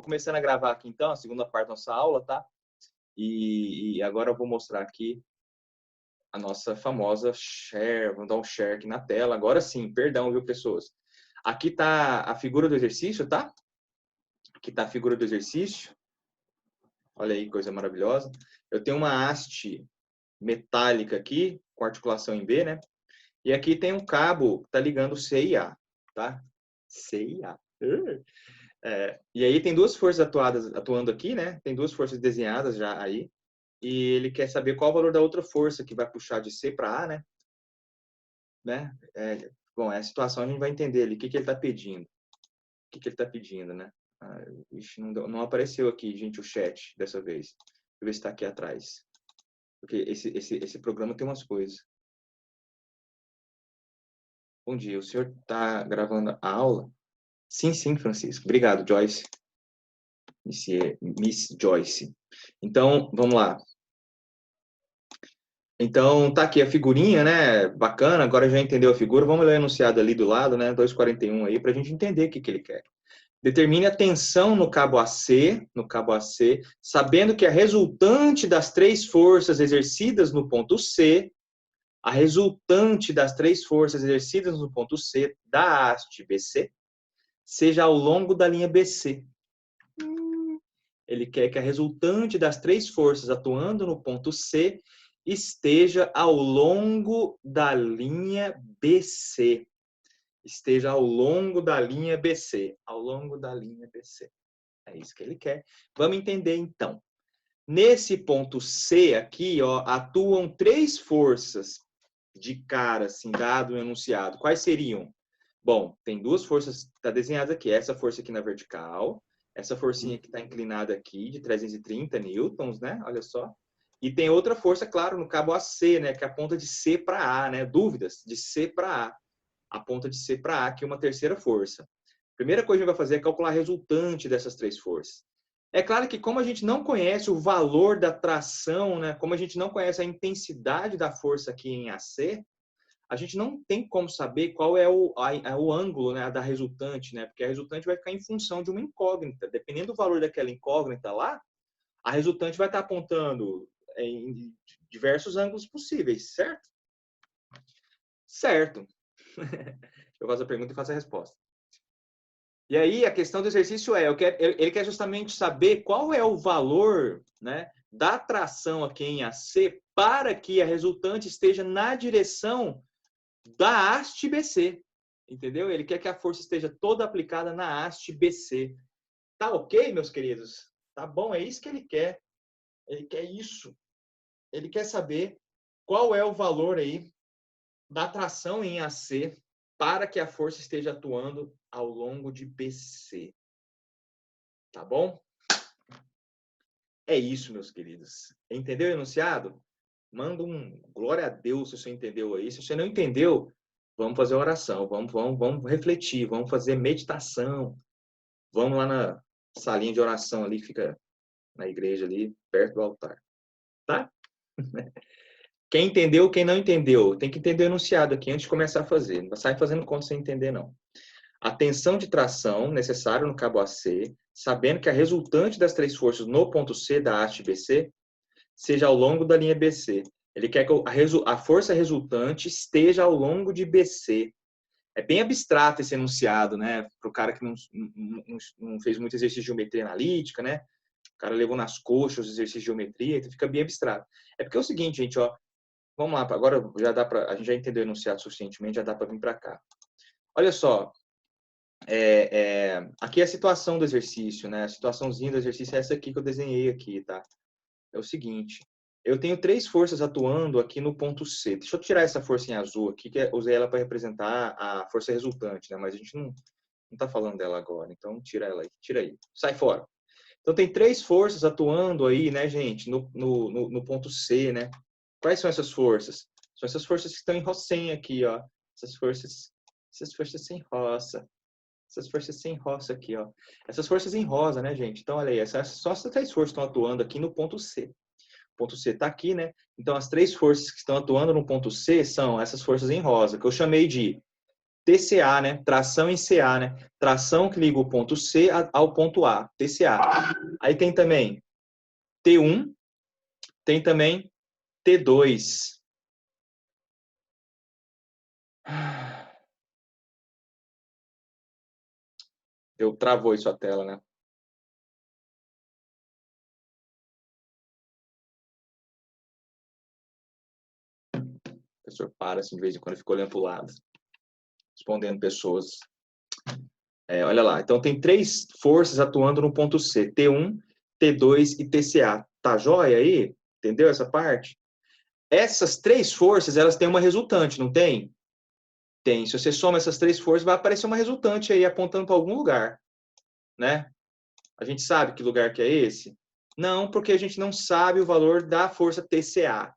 começando a gravar aqui então, a segunda parte da nossa aula, tá? E agora eu vou mostrar aqui a nossa famosa share. Vamos dar um share aqui na tela. Agora sim, perdão, viu, pessoas? Aqui tá a figura do exercício, tá? Aqui tá a figura do exercício. Olha aí, coisa maravilhosa. Eu tenho uma haste metálica aqui, com articulação em B, né? E aqui tem um cabo que tá ligando C e A, tá? C e A. E aí tem duas forças atuando aqui, né? Tem duas forças desenhadas já aí. E ele quer saber qual o valor da outra força que vai puxar de C para A, né? Bom, é a situação, a gente vai entender ali o que ele está pedindo. O que ele está pedindo, né? Ixi, não apareceu aqui, gente, o chat dessa vez. Deixa eu ver se está aqui atrás. Porque esse programa tem umas coisas. Bom dia, o senhor está gravando a aula? Sim, sim, Francisco. Obrigado, Joyce. Miss Joyce. Então, vamos lá. Então, tá aqui a figurinha, né? Bacana, agora já entendeu a figura. Vamos ler o enunciado ali do lado, né? 241 aí, para a gente entender o que ele quer. Determine a tensão no cabo AC, sabendo que a resultante das três forças exercidas no ponto C, a resultante das três forças exercidas no ponto C da haste BC, seja ao longo da linha BC. Ele quer que a resultante das três forças atuando no ponto C esteja ao longo da linha BC. Esteja ao longo da linha BC. Ao longo da linha BC. É isso que ele quer. Vamos entender, então. Nesse ponto C aqui, ó, atuam três forças de cara, assim, dado o enunciado. Quais seriam? Bom, tem duas forças, está desenhada aqui. Essa força aqui na vertical, essa forcinha que está inclinada aqui, de 330 newtons, né? Olha só. E tem outra força, claro, no cabo AC, né? Que aponta de C para A, né? Dúvidas? De C para A. Aponta de C para A, que é uma terceira força. Primeira coisa que a gente vai fazer é calcular a resultante dessas três forças. É claro que como a gente não conhece o valor da tração, né? Como a gente não conhece a intensidade da força aqui em AC, a gente não tem como saber qual é o ângulo, né, da resultante, né? Porque a resultante vai ficar em função de uma incógnita. Dependendo do valor daquela incógnita lá, a resultante vai estar apontando em diversos ângulos possíveis, certo? Certo. Eu faço a pergunta e faço a resposta. E aí, a questão do exercício ele quer justamente saber qual é o valor, né, da tração aqui em AC para que a resultante esteja na direção da haste BC, entendeu? Ele quer que a força esteja toda aplicada na haste BC. Tá ok, meus queridos? Tá bom, é isso que ele quer. Ele quer isso. Ele quer saber qual é o valor aí da tração em AC para que a força esteja atuando ao longo de BC. Tá bom? É isso, meus queridos. Entendeu o enunciado? Manda um glória a Deus se você entendeu aí. Se você não entendeu, vamos fazer oração, vamos refletir, vamos fazer meditação. Vamos lá na salinha de oração ali que fica na igreja ali, perto do altar. Tá? Quem entendeu, quem não entendeu, tem que entender o enunciado aqui antes de começar a fazer. Não sai fazendo conta sem entender, não. A tensão de tração necessária no cabo AC, sabendo que a resultante das três forças no ponto C da haste BC seja ao longo da linha BC. Ele quer que a força resultante esteja ao longo de BC. É bem abstrato esse enunciado, né? Para o cara que não fez muito exercício de geometria analítica, né? O cara levou nas coxas os exercícios de geometria, então fica bem abstrato. É porque é o seguinte, gente, ó. Vamos lá, agora já dá para a gente já entendeu o enunciado suficientemente, já dá para vir para cá. Olha só, aqui é a situação do exercício, né? A situaçãozinha do exercício é essa aqui que eu desenhei aqui, tá? É o seguinte, eu tenho três forças atuando aqui no ponto C. Deixa eu tirar essa força em azul aqui, que eu usei ela para representar a força resultante, né? Mas a gente não está falando dela agora, então tira ela aí, tira aí, sai fora. Então tem três forças atuando aí, né, gente, no ponto C, né? Quais são essas forças? São essas forças que estão em rossinha aqui, ó. Essas forças sem roça. Essas forças sem roça aqui, ó. Essas forças em rosa, né, gente? Então, olha aí, só essas três forças estão atuando aqui no ponto C. O ponto C está aqui, né? Então, as três forças que estão atuando no ponto C são essas forças em rosa, que eu chamei de TCA, né? Tração em CA, né? Tração que liga o ponto C ao ponto A, TCA. Aí tem também T1, tem também T2. Travou aí sua tela, né? O professor para assim, de vez em quando, fica olhando para o lado, respondendo pessoas. Olha lá, então tem 3 forças atuando no ponto C, T1, T2 e TCA. Tá jóia aí? Entendeu essa parte? Essas 3 forças, elas têm uma resultante, não tem? Tem. Se você soma essas 3 forças, vai aparecer uma resultante aí apontando para algum lugar, né? A gente sabe que lugar que é esse? Não, porque a gente não sabe o valor da força TCA.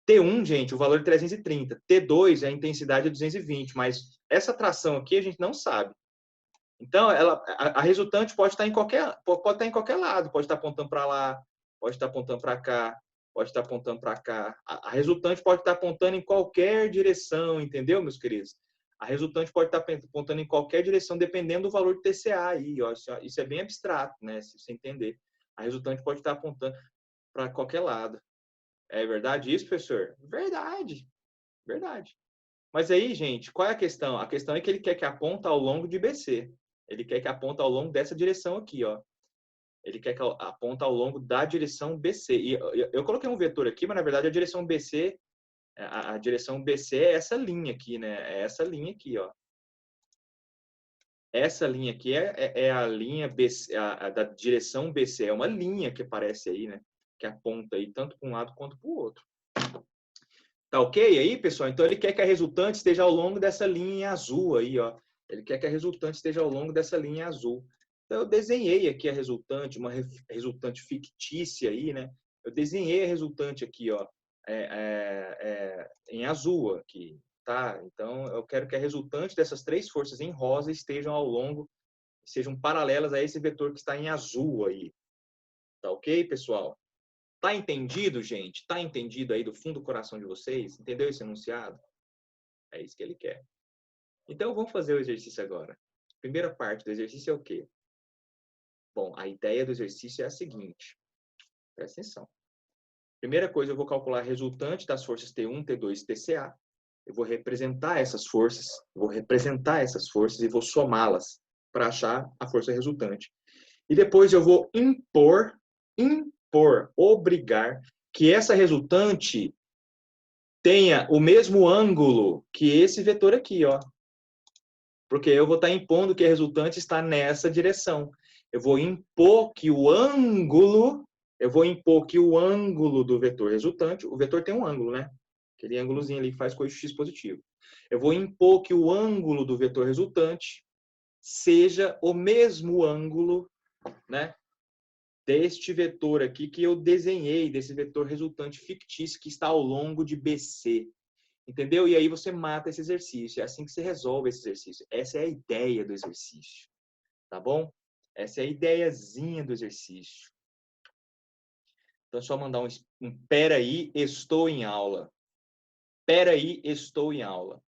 T1, gente, o valor é 330. T2 é a intensidade de 220, mas essa tração aqui a gente não sabe. Então, a resultante pode estar em qualquer lado, pode estar apontando para lá, pode estar apontando para cá, pode estar apontando para cá. A resultante pode estar apontando em qualquer direção, entendeu, meus queridos? A resultante pode estar apontando em qualquer direção, dependendo do valor do TCA aí. Ó, isso é bem abstrato, né? Se você entender. A resultante pode estar apontando para qualquer lado. É verdade isso, professor? Verdade. Verdade. Mas aí, gente, qual é a questão? A questão é que ele quer que aponta ao longo de BC. Ele quer que aponta ao longo dessa direção aqui, ó. Ele quer que aponta ao longo da direção BC. E eu coloquei um vetor aqui, mas na verdade a direção BC, a direção BC é essa linha aqui, né? É essa linha aqui, ó. Essa linha aqui é a linha BC, da direção BC. É uma linha que aparece aí, né? Que aponta aí tanto para um lado quanto para o outro. Tá ok aí, pessoal? Então ele quer que a resultante esteja ao longo dessa linha azul aí, ó. Ele quer que a resultante esteja ao longo dessa linha azul. Então eu desenhei aqui a resultante, uma resultante fictícia aí, né? Eu desenhei a resultante aqui, ó, em azul aqui, tá? Então eu quero que a resultante dessas 3 forças em rosa estejam ao longo, sejam paralelas a esse vetor que está em azul aí. Tá ok, pessoal? Tá entendido, gente? Tá entendido aí do fundo do coração de vocês? Entendeu esse enunciado? É isso que ele quer. Então, vamos fazer o exercício agora. Primeira parte do exercício é o quê? Bom, a ideia do exercício é a seguinte. Presta atenção. Primeira coisa, eu vou calcular a resultante das forças T1, T2 e TCA. Eu vou representar essas forças, e vou somá-las para achar a força resultante. E depois eu vou obrigar que essa resultante tenha o mesmo ângulo que esse vetor aqui, ó. Porque eu vou estar impondo que a resultante está nessa direção. Eu vou impor que o ângulo do vetor resultante, o vetor tem um ângulo, né? Aquele ângulozinho ali que faz coisa x positivo. Eu vou impor que o ângulo do vetor resultante seja o mesmo ângulo, né, deste vetor aqui que eu desenhei, desse vetor resultante fictício que está ao longo de BC. Entendeu? E aí você mata esse exercício. É assim que você resolve esse exercício. Essa é a ideia do exercício. Tá bom? Essa é a ideiazinha do exercício. Então, é só mandar um peraí, estou em aula. Peraí, estou em aula.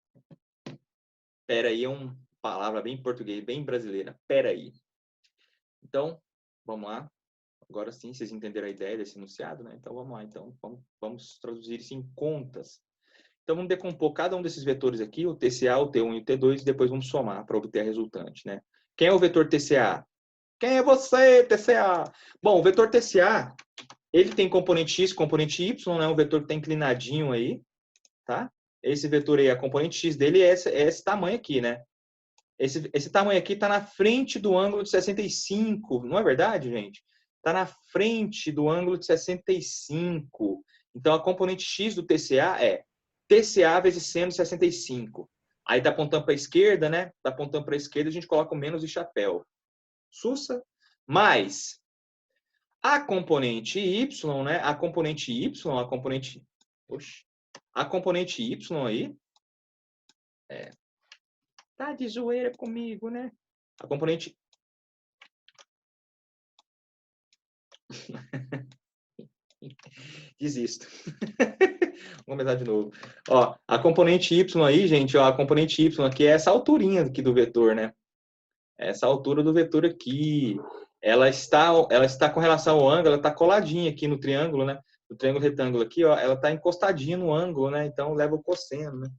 Peraí é uma palavra bem português, bem brasileira. Peraí. Então, vamos lá. Agora sim, vocês entenderam a ideia desse enunciado, né? Então, vamos lá. Então, vamos traduzir isso em contas. Então, vamos decompor cada um desses vetores aqui, o TCA, o T1 e o T2, e depois vamos somar para obter a resultante, né? Quem é o vetor TCA? Quem é você, TCA? Bom, o vetor TCA, ele tem componente X, componente Y, né? Um vetor que está inclinadinho aí, tá? Esse vetor aí, a componente X dele é esse tamanho aqui, né? Esse tamanho aqui está na frente do ângulo de 65, não é verdade, gente? Está na frente do ângulo de 65. Então, a componente X do TCA é TCA vezes seno de 65. Aí está apontando para a esquerda, né? Está apontando para a esquerda, a gente coloca o menos de chapéu. Sussa. Mais a componente Y, né? A componente Y aí, tá de zoeira comigo, né? A componente desisto. Vamos começar de novo. Ó, a componente y aí, gente, ó, a componente y aqui é essa alturinha aqui do vetor, né? Essa altura do vetor aqui. Ela está com relação ao ângulo, ela está coladinha aqui no triângulo, né? No triângulo retângulo aqui, ó, ela está encostadinha no ângulo, né? Então, leva o cosseno, né?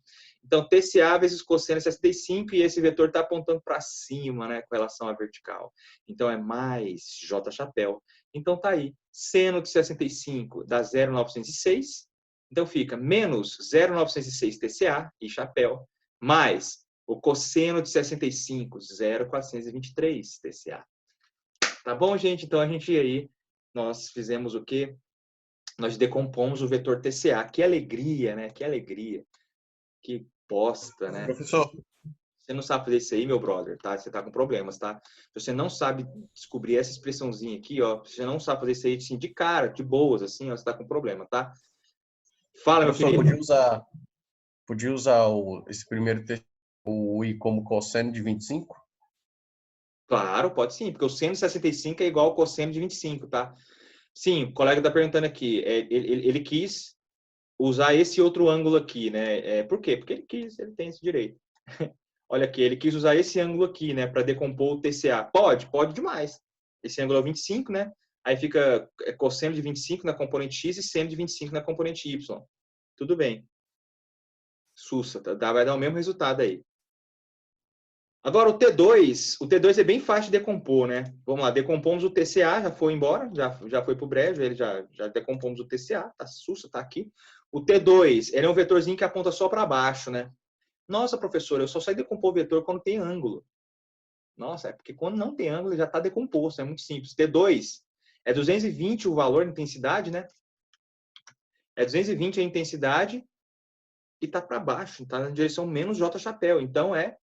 Então, TCA vezes cosseno é 65 e esse vetor está apontando para cima, né? Com relação à vertical. Então, é mais J chapéu. Então, tá aí. Seno de 65 dá 0,906. Então, fica menos 0,906 TCA e chapéu, mais o cosseno de 65, 0,423 TCA. Tá bom, gente? Então, a gente aí, nós fizemos o quê? Nós decompomos o vetor TCA. Que alegria, né? Que alegria. Que bosta, né? Professor, Você não sabe fazer isso aí, meu brother, tá? Você tá com problemas, tá? Se você não sabe descobrir essa expressãozinha aqui, ó, você não sabe fazer isso aí, assim, de cara, de boas, assim, ó, você tá com problema, tá? Fala, meu professor, querido. podia usar esse primeiro texto, o I como cosseno de 25? Claro, pode sim, porque o seno de 65 é igual ao cosseno de 25, tá? Sim, o colega está perguntando aqui, ele quis usar esse outro ângulo aqui, né? Por quê? Porque ele quis, ele tem esse direito. Olha aqui, ele quis usar esse ângulo aqui, né, para decompor o TCA. Pode demais. Esse ângulo é 25, né? Aí fica cosseno de 25 na componente x e seno de 25 na componente y. Tudo bem. Sussa, tá? Vai dar o mesmo resultado aí. Agora, o T2 é bem fácil de decompor, né? Vamos lá, decompomos o TCA, já foi embora, já foi para o brejo, ele já decompomos o TCA, tá sussa, tá aqui. O T2, ele é um vetorzinho que aponta só para baixo, né? Nossa, professor, eu só sei decompor o vetor quando tem ângulo. Nossa, é porque quando não tem ângulo, ele já está decomposto, é muito simples. T2 é 220 o valor de intensidade, né? É 220 a intensidade e está para baixo, está na direção menos J chapéu. Então, é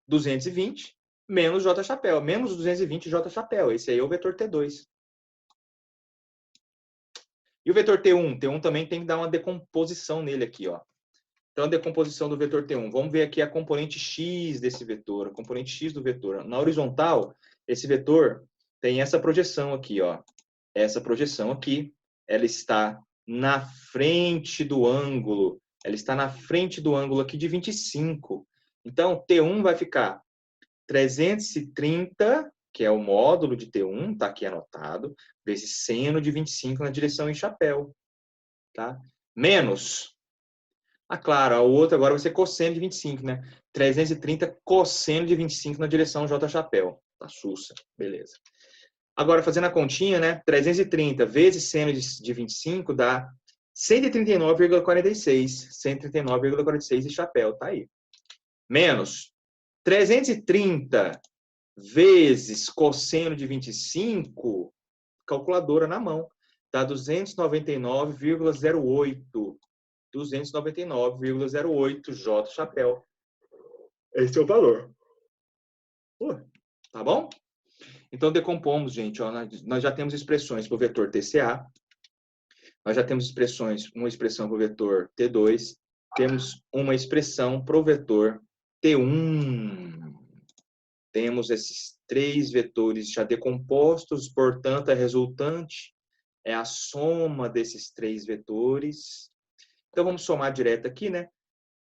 220 menos J chapéu, menos 220 J chapéu. Esse aí é o vetor T2. E o vetor T1? T1 também tem que dar uma decomposição nele aqui, ó. Então, a decomposição do vetor T1. Vamos ver aqui a componente x desse vetor, a componente x do vetor. Na horizontal, esse vetor tem essa projeção aqui, ó. Essa projeção aqui, ela está na frente do ângulo. Ela está na frente do ângulo aqui de 25. Então, T1 vai ficar 330, que é o módulo de T1, está aqui anotado, vezes seno de 25 na direção em chapéu. Tá? Menos. Ah, claro, o outro agora vai ser cosseno de 25, né? 330 cosseno de 25 na direção J chapéu. Tá sussa. Beleza. Agora, fazendo a continha, né? 330 vezes seno de 25 dá 139,46. 139,46 de chapéu. Tá aí. Menos 330 vezes cosseno de 25, calculadora na mão, dá 299,08. 299,08 J chapéu. Esse é o valor. Tá bom? Então, decompomos, gente. Ó, nós já temos expressões para o vetor TCA. Nós já temos uma expressão para o vetor T2. Temos uma expressão para o vetor T1. Temos esses três vetores já decompostos, portanto, a resultante é a soma desses três vetores. Então, vamos somar direto aqui, né?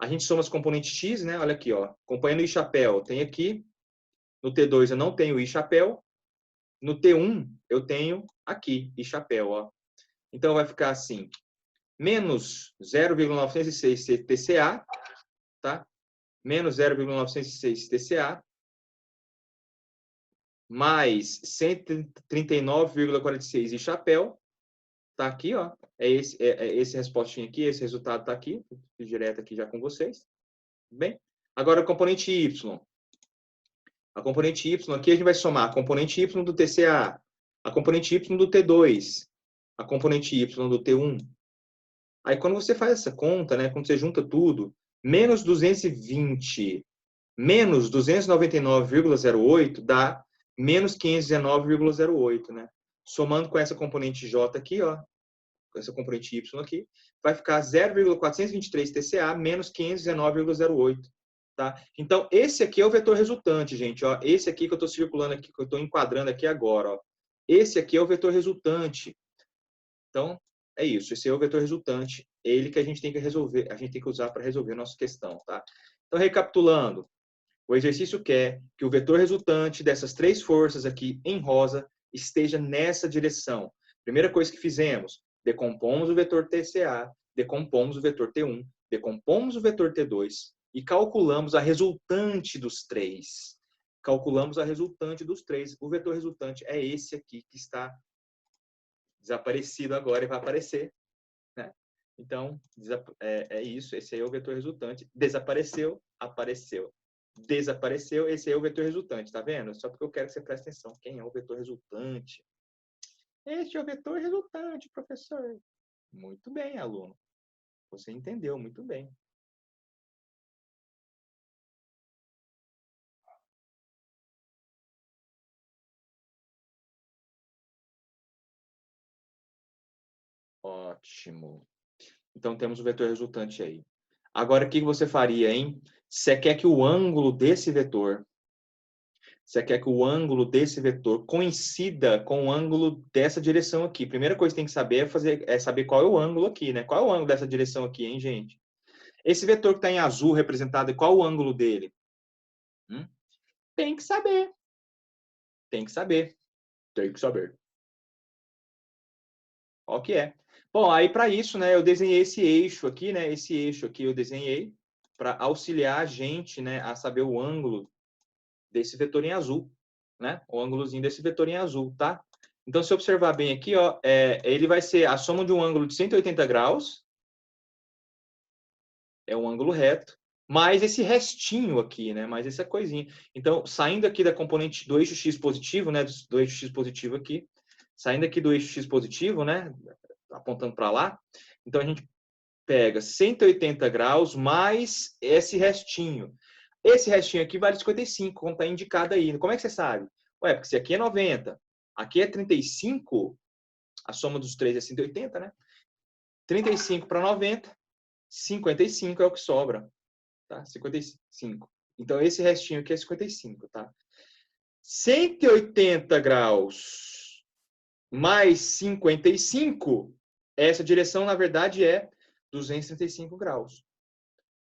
A gente soma as componentes x, né? Olha aqui, ó. Acompanhando o i chapéu, tem aqui. No T2 eu não tenho i chapéu. No T1 eu tenho aqui i chapéu, ó. Então, vai ficar assim. Menos 0,906 TCA, tá? Menos 0,906 TCA. Mais 139,46 i chapéu. Tá aqui, ó. Esse respostinho aqui, esse resultado tá aqui. Fiz direto aqui já com vocês. Bem? Agora, a componente Y. A componente Y, aqui a gente vai somar a componente Y do TCA, a componente Y do T2, a componente Y do T1. Aí, quando você faz essa conta, né, quando você junta tudo, menos 220 menos 299,08 dá menos 519,08, né? Somando com essa componente J aqui, ó, com essa componente Y aqui, vai ficar 0,423 TCA menos 519,08. Tá? Então, esse aqui é o vetor resultante, gente. Ó. Esse aqui que eu estou circulando aqui, que eu estou enquadrando aqui agora. Ó. Esse aqui é o vetor resultante. Então, é isso. Esse é o vetor resultante, ele que a gente tem que resolver, a gente tem que usar para resolver a nossa questão, tá? Então, recapitulando, o exercício quer que o vetor resultante dessas três forças aqui em rosa esteja nessa direção. Primeira coisa que fizemos, decompomos o vetor TCA, decompomos o vetor T1, decompomos o vetor T2 e calculamos a resultante dos três. Calculamos a resultante dos três. O vetor resultante é esse aqui que está desaparecido agora e vai aparecer, né? Então, é isso. Esse aí é o vetor resultante. Desapareceu, apareceu. Desapareceu, esse aí é o vetor resultante, tá vendo? Só porque eu quero que você preste atenção. Quem é o vetor resultante? Este é o vetor resultante, professor. Muito bem, aluno. Você entendeu muito bem. Ótimo. Então, temos o vetor resultante aí. Agora, o que você faria, hein? Você quer que o ângulo desse vetor coincida com o ângulo dessa direção aqui. Primeira coisa que tem que saber é saber qual é o ângulo aqui, né? Qual é o ângulo dessa direção aqui, hein, gente? Esse vetor que está em azul representado, qual o ângulo dele? Tem que saber. Tem que saber. Tem que saber. Qual que é? Bom, aí para isso, né, eu desenhei esse eixo aqui, né? Esse eixo aqui eu desenhei para auxiliar a gente, né, a saber o ângulo desse vetor em azul, né? O ângulozinho desse vetor em azul, tá? Então, se observar bem aqui, ó, ele vai ser a soma de um ângulo de 180 graus, é um ângulo reto, mais esse restinho aqui, né? Mais essa coisinha. Então, saindo aqui da componente do eixo x positivo, né? Do eixo x positivo aqui, saindo aqui do eixo x positivo, né? Apontando para lá. Então, a gente pega 180 graus mais esse restinho. Esse restinho aqui vale 55, como está indicado aí. Como é que você sabe? Ué, porque se aqui é 90, aqui é 35, a soma dos três é 180, né? 35 para 90, 55 é o que sobra, tá? 55. Então, esse restinho aqui é 55, tá? 180 graus mais 55, essa direção, na verdade, é 235 graus.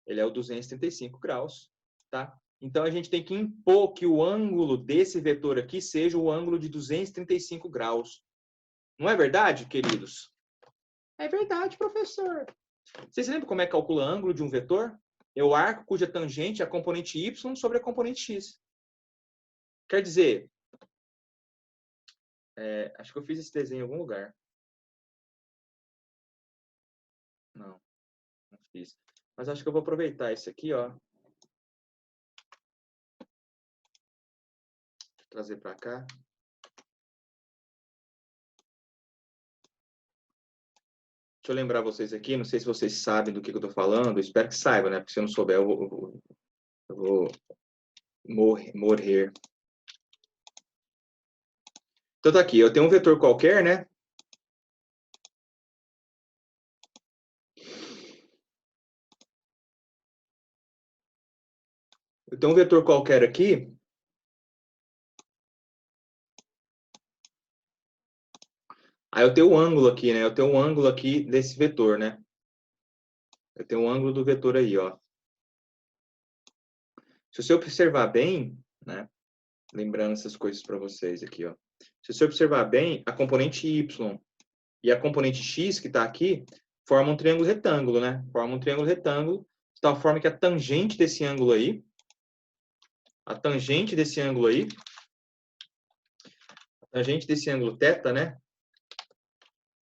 Ele é o 235 graus, tá? Então, a gente tem que impor que o ângulo desse vetor aqui seja o ângulo de 235 graus. Não é verdade, queridos? É verdade, professor. Vocês lembram como é que calcula ângulo de um vetor? É o arco cuja tangente é a componente y sobre a componente x. Quer dizer, acho que eu fiz esse desenho em algum lugar. Não fiz. Mas acho que eu vou aproveitar esse aqui, ó. Vou trazer para cá. Deixa eu lembrar vocês aqui, não sei se vocês sabem do que eu estou falando, espero que saibam, né? Porque se eu não souber, eu vou morrer. Então tá aqui, eu tenho um vetor qualquer, né? Eu tenho um vetor qualquer aqui. Aí eu tenho um ângulo aqui, né? Eu tenho um ângulo aqui desse vetor, né? Eu tenho um ângulo do vetor aí, ó. Se você observar bem, né? Lembrando essas coisas para vocês aqui, ó. Se você observar bem, a componente y e a componente x que está aqui formam um triângulo retângulo, né? Formam um triângulo retângulo de tal forma que a tangente desse ângulo aí, a tangente desse ângulo aí, a tangente desse ângulo θ, né?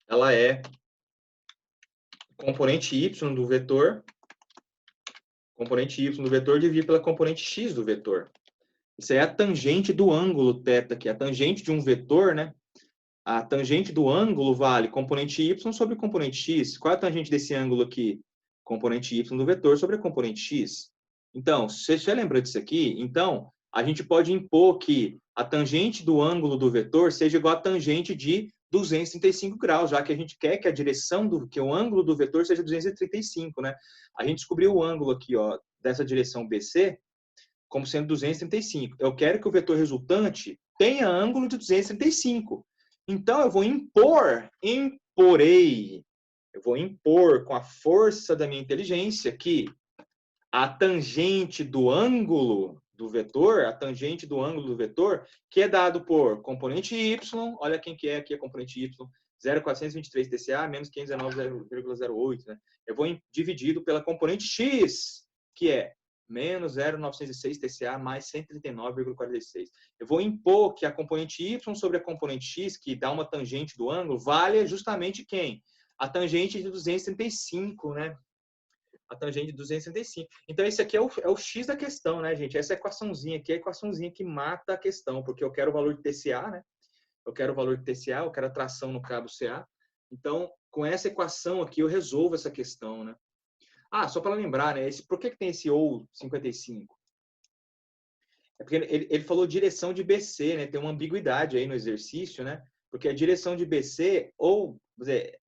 Ela é componente y do vetor, dividido pela componente x do vetor. Isso aí é a tangente do ângulo θ aqui, a tangente de um vetor, né? A tangente do ângulo vale componente y sobre componente x. Qual é a tangente desse ângulo aqui? Componente y do vetor sobre a componente x. Então, se você lembra disso aqui, então, a gente pode impor que a tangente do ângulo do vetor seja igual à tangente de 235 graus, já que a gente quer que a direção que o ângulo do vetor seja 235, né? A gente descobriu o ângulo aqui, ó, dessa direção BC como sendo 235. Eu quero que o vetor resultante tenha ângulo de 235. Então, eu vou imporei Eu vou impor com a força da minha inteligência que a tangente do ângulo do vetor, que é dado por componente y, olha quem que é aqui a componente y, 0,423 dCA menos 519,08, né? Eu vou dividido pela componente x, que é menos 0,906 TCA mais 139,46. Eu vou impor que a componente y sobre a componente x, que dá uma tangente do ângulo, valha justamente quem? A tangente de 235, né? A tangente de 265. Então, esse aqui é o x da questão, né, gente? Essa equaçãozinha aqui é a equaçãozinha que mata a questão, porque eu quero o valor de TCA, né? Eu quero o valor de TCA, eu quero a tração no cabo CA. Então, com essa equação aqui, eu resolvo essa questão, né? Ah, só para lembrar, né? Por que tem esse ou 55? É porque ele falou direção de BC, né? Tem uma ambiguidade aí no exercício, né? Porque a direção de BC, ou, quer dizer,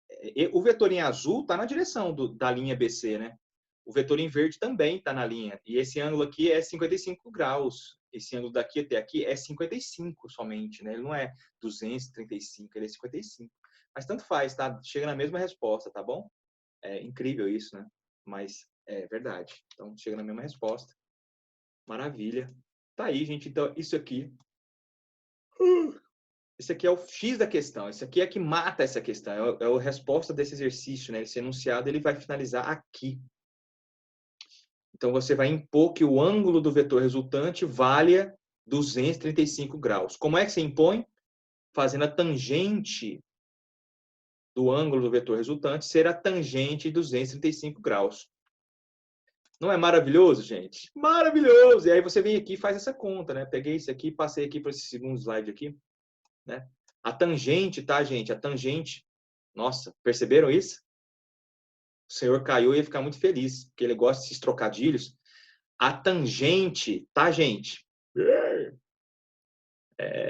o vetor em azul está na direção da linha BC, né? O vetor em verde também está na linha. E esse ângulo aqui é 55 graus. Esse ângulo daqui até aqui é 55 somente, né? Ele não é 235, ele é 55. Mas tanto faz, tá? Chega na mesma resposta, tá bom? É incrível isso, né? Mas é verdade. Então, chega na mesma resposta. Maravilha. Tá aí, gente. Então, isso aqui... Esse aqui é o X da questão. Esse aqui é que mata essa questão. É a resposta desse exercício, né? Esse enunciado, ele vai finalizar aqui. Então, você vai impor que o ângulo do vetor resultante valha 235 graus. Como é que você impõe? Fazendo a tangente do ângulo do vetor resultante ser a tangente de 235 graus. Não é maravilhoso, gente? Maravilhoso! E aí você vem aqui e faz essa conta, né? Peguei esse aqui, passei aqui para esse segundo slide aqui, né? A tangente, tá, gente? A tangente. Nossa, perceberam isso? O senhor caiu e ia ficar muito feliz, porque ele gosta desses trocadilhos. A tangente, tá, gente?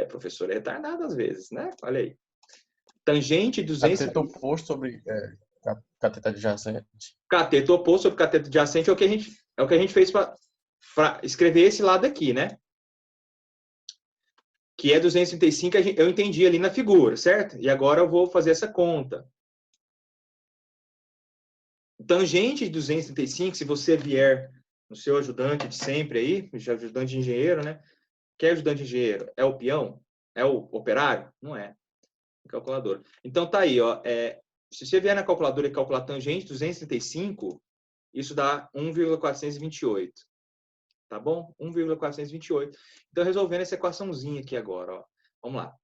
Professor é retardado às vezes, né? Olha aí. Tangente 200... Cateto oposto sobre cateto adjacente. Cateto oposto sobre cateto adjacente é o que a gente fez para escrever esse lado aqui, né? Que é 235, eu entendi ali na figura, certo? E agora eu vou fazer essa conta. Tangente de 235, se você vier no seu ajudante de sempre aí, ajudante de engenheiro, né? Quem é ajudante de engenheiro? É o peão? É o operário? Não é. É calculadora. Então tá aí, ó. Se você vier na calculadora e calcular tangente 235, isso dá 1,428. Tá bom? 1,428. Então, resolvendo essa equaçãozinha aqui agora, ó. Vamos lá.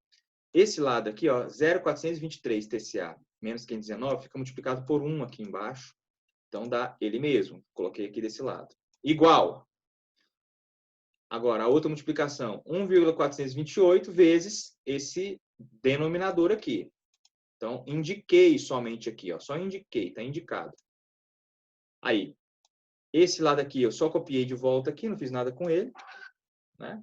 Esse lado aqui, ó, 0,423 TCA menos 519 fica multiplicado por 1 aqui embaixo. Então, dá ele mesmo. Coloquei aqui desse lado. Igual. Agora, a outra multiplicação. 1,428 vezes esse denominador aqui. Então, indiquei somente aqui, ó. Só indiquei, tá indicado. Aí, esse lado aqui eu só copiei de volta aqui, não fiz nada com ele, né?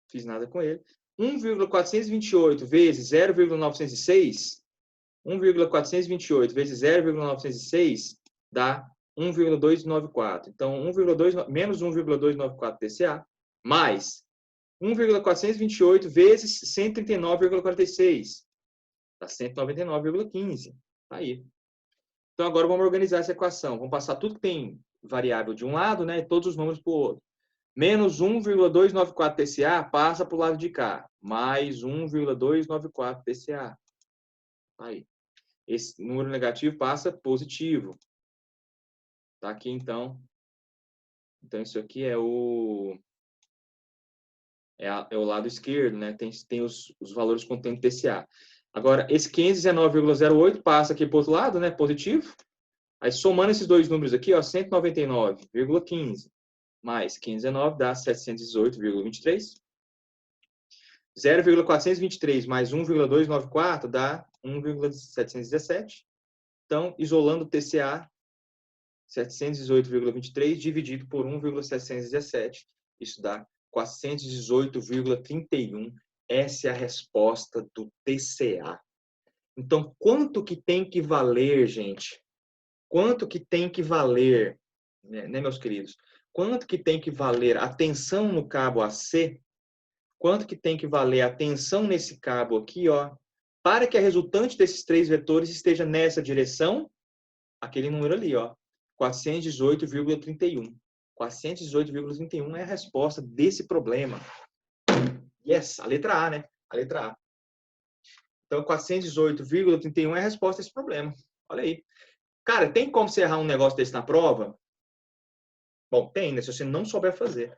Fiz nada com ele. 1,428 vezes 0,906, 1,428 vezes 0,906 dá 1,294. Então, menos 1,294 TCA, mais 1,428 vezes 139,46. Dá 199,15. Tá aí. Então, agora vamos organizar essa equação. Vamos passar tudo que tem variável de um lado, né, e todos os números para o outro. Menos 1,294 TCA passa para o lado de cá. Mais 1,294 TCA. Aí. Esse número negativo passa positivo. Tá aqui, então. Então, isso aqui é o lado esquerdo, né? Tem os valores contendo TCA. Agora, esse 519,08 passa aqui para o outro lado, né? Positivo. Aí, somando esses dois números aqui, ó, 199,15 mais 519 dá 718,23. 0,423 mais 1,294 dá 1,717. Então, isolando o TCA, 718,23 dividido por 1,717, isso dá 418,31. Essa é a resposta do TCA. Então, quanto que tem que valer, gente? Quanto que tem que valer, né, meus queridos? Quanto que tem que valer a tensão no cabo AC? Quanto que tem que valer a tensão nesse cabo aqui, ó? para que a resultante desses 3 vetores esteja nessa direção, aquele número ali, ó, 418,31. 418,31 é a resposta desse problema. Yes, a letra A, né? A letra A. Então, 418,31 é a resposta desse problema. Olha aí. Cara, tem como você errar um negócio desse na prova? Bom, tem, né? Se você não souber fazer.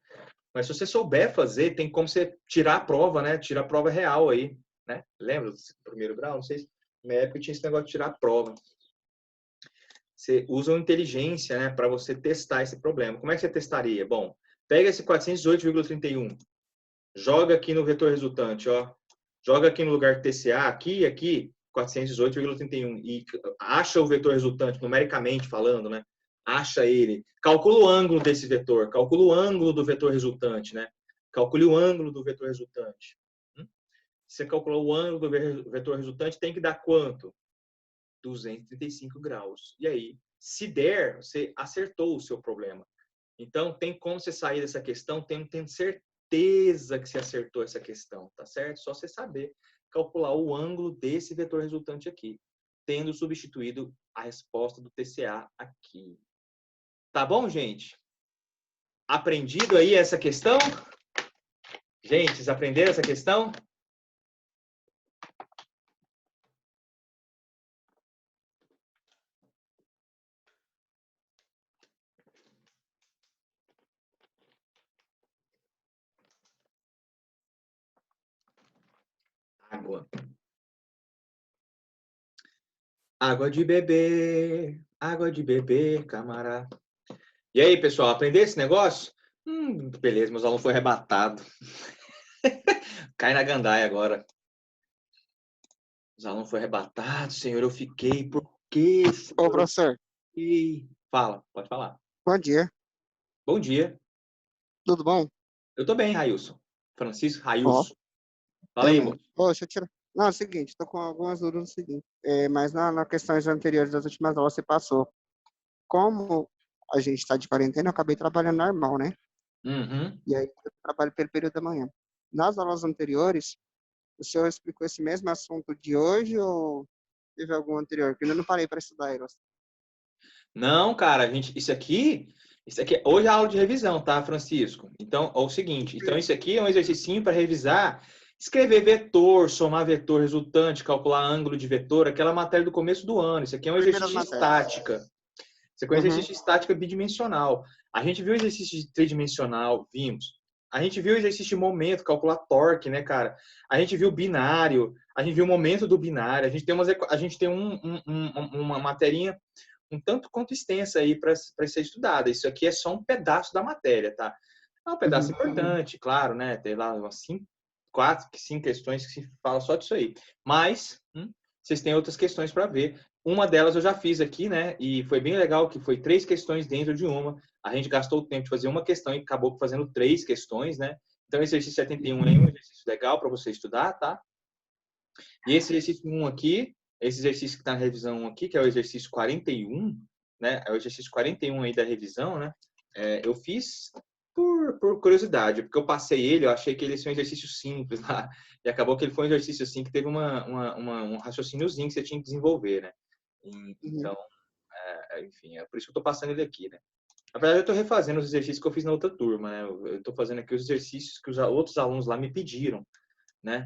Mas se você souber fazer, tem como você tirar a prova, né? Tirar a prova real aí, né? Lembra do primeiro grau? Não sei se na minha época tinha esse negócio de tirar a prova. Você usa a inteligência, né, para você testar esse problema. Como é que você testaria? Bom, pega esse 418,31, joga aqui no vetor resultante, ó. Joga aqui no lugar de TCA, aqui, 418,31, e acha o vetor resultante, numericamente falando, né? Acha ele. Calcula o ângulo desse vetor, calcula o ângulo do vetor resultante, né? Calcule o ângulo do vetor resultante. Se você calcular o ângulo do vetor resultante, tem que dar quanto? 235 graus. E aí, se der, você acertou o seu problema. Então, tem como você sair dessa questão tendo certeza que você acertou essa questão, tá certo? Só você saber calcular o ângulo desse vetor resultante aqui, tendo substituído a resposta do TCA aqui. Tá bom, gente? Aprendido aí essa questão? Gente, vocês aprenderam essa questão? Água. Água de beber, camarada. E aí, pessoal, aprendeu esse negócio? Beleza, meus alunos foram arrebatados. Cai na gandaia agora. Os alunos foram arrebatados, senhor, eu fiquei. Por quê, senhor? Ô, professor, Fala, pode falar. bom dia. Bom dia. Tudo bom? Eu tô bem, Railson. Francisco Ó, Railson. Fala aí, também. moço. Ô, deixa eu tirar. Não, é o seguinte, tô com algumas dúvidas no seguinte. Mas na questões anteriores das últimas aulas você passou. Como a gente está de quarentena, eu acabei trabalhando normal, né? Uhum. E aí eu trabalho pelo período da manhã. Nas aulas anteriores, o senhor explicou esse mesmo assunto de hoje ou teve algum anterior? Porque eu ainda não parei para estudar eles. Não, cara, isso aqui hoje é aula de revisão, tá, Francisco? Então, é o seguinte, então isso aqui é um exercício para revisar, escrever vetor, somar vetor resultante, calcular ângulo de vetor, aquela matéria do começo do ano. Isso aqui é um Primeiras exercício de matérias. estática. Isso aqui é um Uhum. exercício de estática bidimensional. A gente viu o exercício de tridimensional, vimos. A gente viu o exercício de momento, calcular torque, né, cara? A gente viu binário, a gente viu o momento do binário, a gente tem uma materinha um tanto quanto extensa aí para ser estudada. Isso aqui é só um pedaço da matéria, tá? É um pedaço importante, claro, né? Tem lá umas 4, 5 questões que se fala só disso aí. Mas vocês têm outras questões para ver. Uma delas eu já fiz aqui, né? E foi bem legal que foi 3 questões dentro de uma. A gente gastou o tempo de fazer uma questão e acabou fazendo 3 questões, né? Então, o exercício 71 é um exercício legal para você estudar, tá? E esse exercício 1 aqui, esse exercício que está na revisão 1 aqui, que é o exercício 41, né? É o exercício 41 aí da revisão, né? Eu fiz por curiosidade, porque eu passei ele, eu achei que ele ia ser um exercício simples lá, e acabou que ele foi um exercício assim que teve um raciocíniozinho que você tinha que desenvolver, né? Então, enfim, é por isso que eu estou passando ele aqui, né? Na verdade, eu estou refazendo os exercícios que eu fiz na outra turma, né? Eu estou fazendo aqui os exercícios que os outros alunos lá me pediram, né?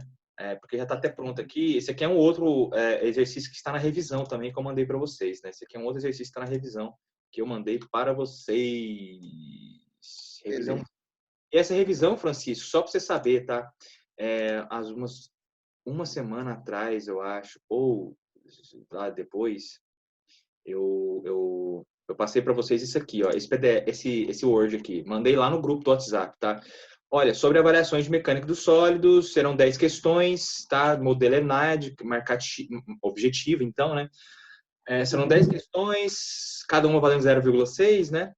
Porque já está até pronto aqui. Esse aqui é um outro exercício que está na revisão também, que eu mandei para vocês, né? Esse aqui é um outro exercício que está na revisão, que eu mandei para vocês. Revisão. E essa revisão, Francisco, só para você saber, tá? Uma semana atrás, eu acho, ou lá depois, eu passei para vocês isso aqui, ó, esse PDF, esse Word aqui. Mandei lá no grupo do WhatsApp, tá? Olha, sobre avaliações de mecânica dos sólidos, serão 10 questões, tá? Modelo ENAD, marcar objetivo, então, né? Serão 10 questões, cada uma valendo 0,6, né?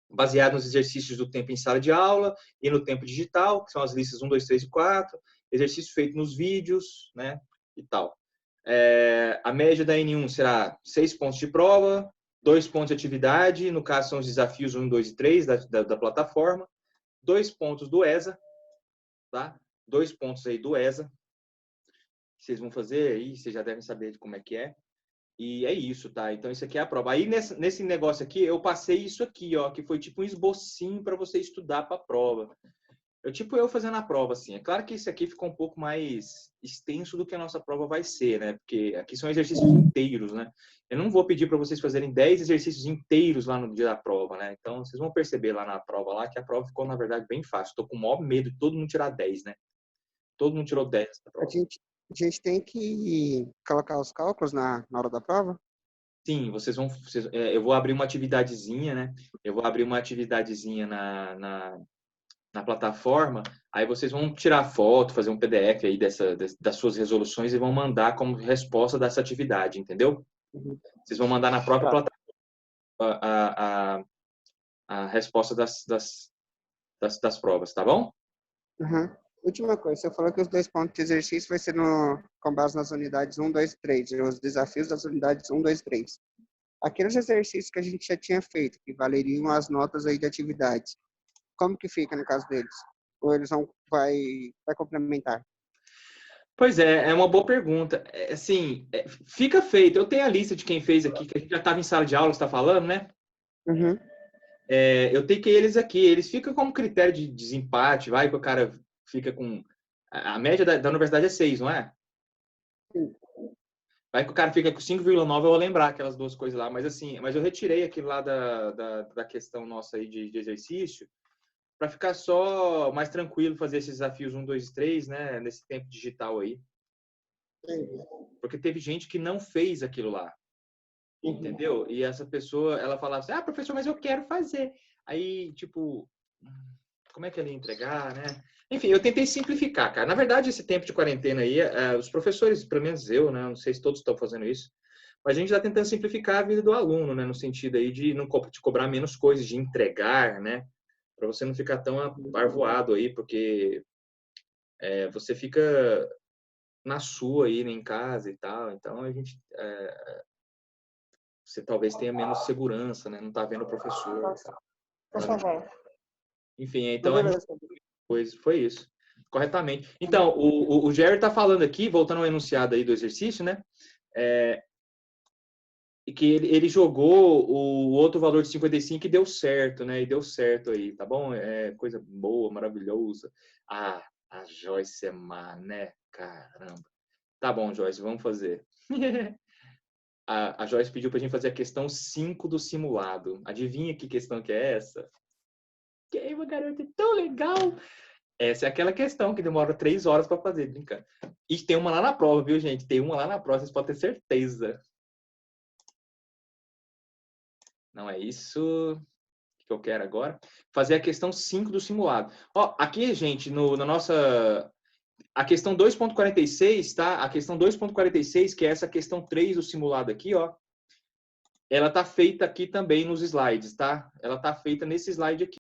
Baseado nos exercícios do tempo em sala de aula e no tempo digital, que são as listas 1, 2, 3 e 4. Exercício feito nos vídeos, né? E tal. A média da N1 será 6 pontos de prova, 2 pontos de atividade, no caso são os desafios 1, 2 e 3 da plataforma, 2 pontos do ESA, tá? 2 pontos aí do ESA. vocês vão fazer aí, vocês já devem saber de como é que é. E é isso, tá? Então, isso aqui é a prova. Aí, nesse negócio aqui, eu passei isso aqui, ó, que foi tipo um esbocinho para você estudar para a prova. Eu fazendo a prova, assim. É claro que isso aqui ficou um pouco mais extenso do que a nossa prova vai ser, né? Porque aqui são exercícios inteiros, né? Eu não vou pedir para vocês fazerem 10 exercícios inteiros lá no dia da prova, né? Então, vocês vão perceber lá na prova, lá, que a prova ficou, na verdade, bem fácil. Estou com o maior medo de todo mundo tirar 10, né? Todo mundo tirou 10 na prova. A gente tem que colocar os cálculos na hora da prova? Sim, eu vou abrir uma atividadezinha, né? Eu vou abrir uma atividadezinha na plataforma, aí vocês vão tirar foto, fazer um PDF aí das suas resoluções e vão mandar como resposta dessa atividade, entendeu? Uhum. Vocês vão mandar na própria Tá. plataforma a resposta das provas, tá bom? Uhum. Última coisa, você falou que os 2 pontos de exercício vai ser com base nas unidades 1, 2, 3, os desafios das unidades 1, 2, 3. Aqueles exercícios que a gente já tinha feito, que valeriam as notas aí de atividades, como que fica no caso deles? Ou eles vai complementar? Pois é uma boa pergunta. Assim, fica feito. Eu tenho a lista de quem fez aqui, que a gente já estava em sala de aula, você está falando, né? Uhum. Eu tenho que eles aqui. Eles ficam como critério de desempate, vai que o cara fica com... A média da universidade é 6, não é? Sim. Vai que o cara fica com 5,9, eu vou lembrar aquelas duas coisas lá. Mas assim, eu retirei aquilo lá da questão nossa aí de exercício para ficar só mais tranquilo fazer esses desafios 1, 2 e 3, né? Nesse tempo digital aí. Entendi. Porque teve gente que não fez aquilo lá. Entendeu? E essa pessoa, ela falava assim, professor, mas eu quero fazer. Aí, tipo, como é que ela ia entregar, né? Enfim, eu tentei simplificar, cara. Na verdade, esse tempo de quarentena aí, os professores, pelo menos eu, né? Não sei se todos estão fazendo isso, mas a gente está tentando simplificar a vida do aluno, né? No sentido aí de não te cobrar menos coisas, de entregar, né? Para você não ficar tão arvoado aí, porque você fica na sua aí, né, em casa e tal. Então, a gente... você talvez tenha menos segurança, né? Não tá vendo o professor. Por favor. Enfim, então Beleza. foi isso. Corretamente. Então, o Jerry tá falando aqui, voltando ao enunciado aí do exercício, né? Que ele jogou o outro valor de 55 e deu certo, né? E deu certo aí, tá bom? É coisa boa, maravilhosa. A Joyce é má, né? Caramba. Tá bom, Joyce, vamos fazer. A Joyce pediu pra gente fazer a questão 5 do simulado. Adivinha que questão que é essa? Que é uma garota tão legal! Essa é aquela questão que demora 3 horas para fazer, brincando. E tem uma lá na prova, viu, gente? Tem uma lá na prova, vocês podem ter certeza. Não é isso que eu quero agora. Fazer a questão 5 do simulado. Ó, aqui, gente, na nossa... A questão 2.46, tá? A questão 2.46, que é essa questão 3 do simulado aqui, ó. Ela tá feita aqui também nos slides, tá? Ela tá feita nesse slide aqui.